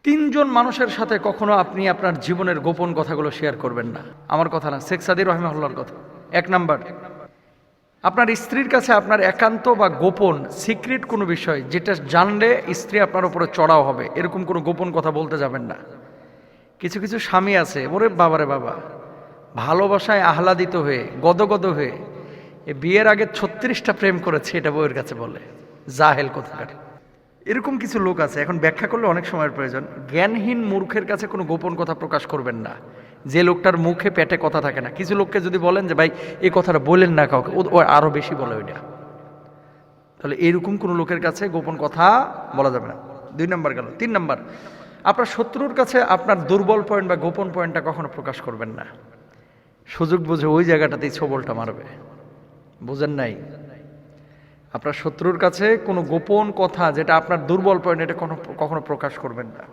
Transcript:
তিনজন মানুষের সাথে কখনো আপনি আপনার জীবনের গোপন কথাগুলো শেয়ার করবেন না। আমার কথা না, শেখ সাদী রহিমাহুল্লাহর কথা। এক নাম্বার, আপনার স্ত্রীর কাছে আপনার একান্ত বা গোপন সিক্রেট কোনো বিষয় যেটা জানলে স্ত্রী আপনার উপরে চড়াও হবে, এরকম কোনো গোপন কথা বলতে যাবেন না। কিছু কিছু স্বামী আছে, ওরে বাবারে বাবা, ভালোবাসায় আহ্লাদিত হয়ে গদগদ হয়ে বিয়ের আগে 36টা প্রেম করেছে, এটা বউয়ের কাছে বলে। জাহেল কোথাকার। এরকম কিছু লোক আছে, এখন ব্যাখ্যা করলে অনেক সময়ের প্রয়োজন। জ্ঞানহীন মূর্খের কাছে কোনো গোপন কথা প্রকাশ করবেন না, যে লোকটার মুখে পেটে কথা থাকে না। কিছু লোককে যদি বলেন যে ভাই এই কথাটা বলেন না কাউকে, ও আরো বেশি বলে ওইটা। তাহলে এরকম কোনো লোকের কাছে গোপন কথা বলা যাবে না। 2 নাম্বার গেল। 3 নাম্বার, আপনার শত্রুর কাছে আপনার দুর্বল পয়েন্ট বা গোপন পয়েন্টটা কখনো প্রকাশ করবেন না। সুযোগ বুঝে ওই জায়গাটাতেই ছোবলটা মারবে। বুঝেন নাই? আপনার শত্রুর কাছে কোনো গোপন কথা যেটা আপনার দুর্বল পয়েন্ট, এটা কখনো প্রকাশ করবেন না।